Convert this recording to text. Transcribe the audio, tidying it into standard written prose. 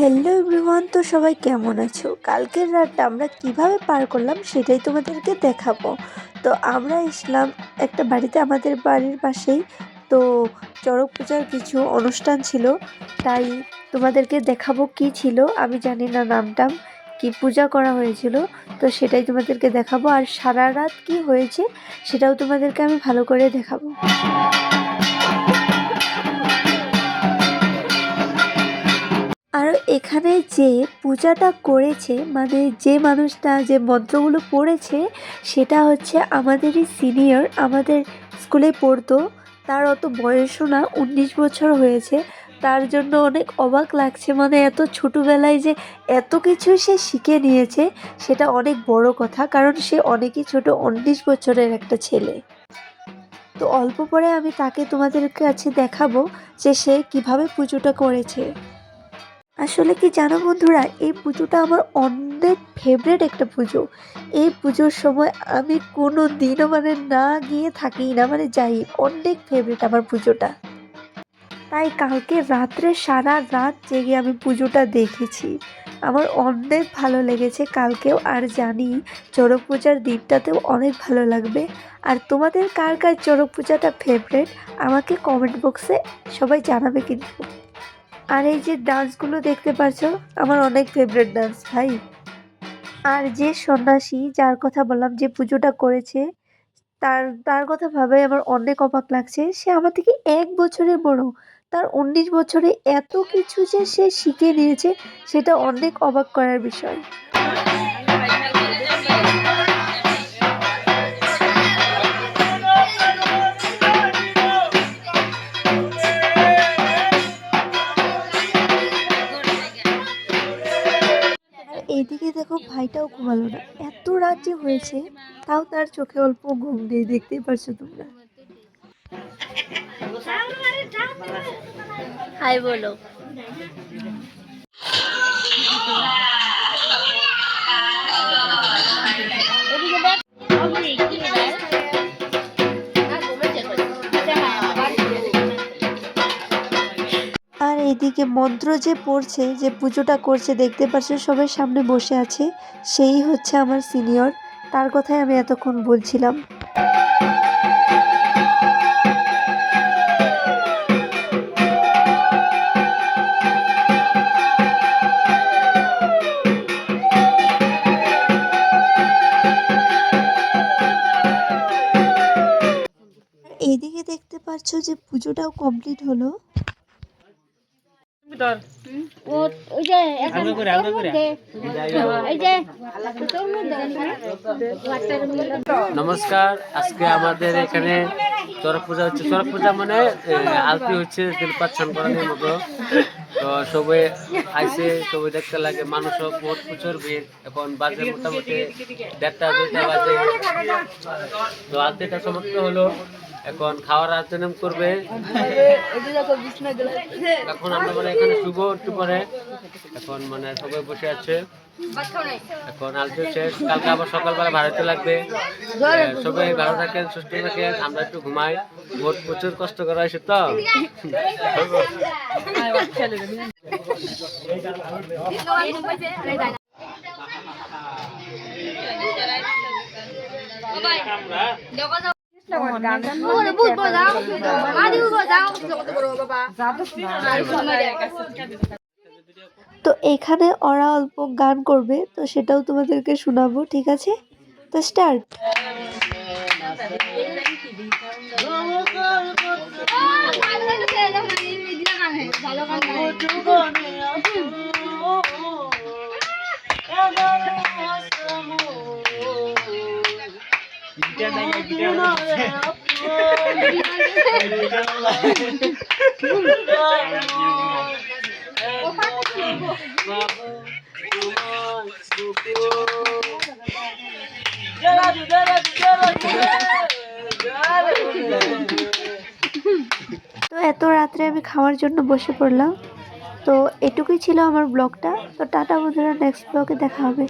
Hello everyone, তো সবাই কেমন আছো? কালকের রাতটা আমরা কিভাবে পার করলাম সেটাই তোমাদেরকে দেখাবো। তো আমরা এসলাম একটা বাড়িতে, আমাদের বাড়ির পাশেই। তো চড়ক পূজার কিছু অনুষ্ঠান ছিল, তাই তোমাদেরকে দেখাবো কি ছিল। আমি জানি না নামটা, কি পূজা করা হয়েছিল, তো সেটাই তোমাদেরকে দেখাবো। আর সারা রাত কি হয়েছে সেটাও তোমাদেরকে আমি ভালো করে দেখাবো। আর এখানে যে পূজাটা করেছে, মানে যে মানুষটা যে মন্ত্রগুলো পড়েছে, সেটা হচ্ছে আমাদেরই সিনিয়র, আমাদের স্কুলে পড়তো। তার অত বয়সও না, 19 বছর হয়েছে। তার জন্য অনেক অবাক লাগছে, মানে এত ছোটোবেলায় যে এত কিছু সে শিখে নিয়েছে, সেটা অনেক বড় কথা। কারণ সে অনেকই ছোট, 19 বছরের একটা ছেলে। তো অল্প পরে আমি তাকে তোমাদের কাছে দেখাবো যে সে কিভাবে পুজোটা করেছে। আসলে কি জানো বন্ধুরা, এই পুজোটা আমার অনেক ফেভারেট একটা পুজো। এই পুজোর সময় আমি কোনো দিনও মানে না গিয়ে থাকি না, মানে যাই। অনেক ফেভারেট আমার পুজোটা। তাই কালকে রাত্রে সারা রাত জেগে আমি পুজোটা দেখেছি। আমার অনেক ভালো লেগেছে কালকেও, আর জানি চড়ক পূজার দিনটাতেও অনেক ভালো লাগবে। আর তোমাদের কার কার চড়ক পূজাটা ফেভারেট আমাকে কমেন্ট বক্সে সবাই জানাবে কিন্তু। আর এই যে ডান্সগুলো দেখতে পাচ্ছ, আমার অনেক ফেভারিট ডান্স ভাই। আর যে সন্ন্যাসী যার কথা বললাম যে পুজোটা করেছে, তার তার কথা ভাবে আমার অনেক অবাক লাগছে। সে আমার থেকে 1 বছরের বড়, তার 19 বছরে এত কিছু যে সে শিখে নিয়েছে, সেটা অনেক অবাক করার বিষয়। এইদিকে দেখো, ভাইটাও ঘুমালো না, এত রাত যে হয়েছে, তাও তার চোখে অল্প ঘুম নেই, দেখতেই পারছো তোমরা। হাই বলো। আর এইদিকে মন্ত্র যে পড়ছে, যে পুজোটা করছে, দেখতে পাচ্ছ সবাই সামনে বসে আছে, সেই হচ্ছে আমার সিনিয়র। তার কথাই আমি এতক্ষণ বলছিলাম। এইদিকে দেখতে পাচ্ছ যে পুজোটাও কমপ্লিট হলো। নমস্কার, আজকে আমাদের এখানে চড়ক পূজা হচ্ছে। চড়ক পূজা মানে আলতি হচ্ছে, পাচ্ছন করানোর মতো। তো সবাই আইসে, সবাই দেখতে লাগে, মানুষও বহুত প্রচুর ভিড়। এখন বাজে মোটামুটি 1:30-2টা বাজে। তো আলতিটা সমাপ্ত হলো, এখন খাওয়ার আয়োজন করবে। এখন আমরা মানে এখানে শুভ একটু পরে, এখন মানে সবাই বসে আছে। এখন আলতি শেষ, কালকে আবার সকালবেলা ভাড়াতে লাগবে। সবাই ভালো থাকেন, সুস্থ থাকেন, আমরা একটু ঘুমাই। বহুত প্রচুর কষ্ট করা হয়েছে তো। তো এখানে ওরা অল্প গান করবে, তো সেটাও তোমাদেরকে শোনাবো, ঠিক আছে? তো স্টার্ট। তো এত রাত্রে আমি খাওয়ার জন্য বসে পড়লাম। তো এটুকুই ছিল আমার ব্লগটা। তো টাটা বন্ধুরা, নেক্সট ব্লগে দেখা হবে।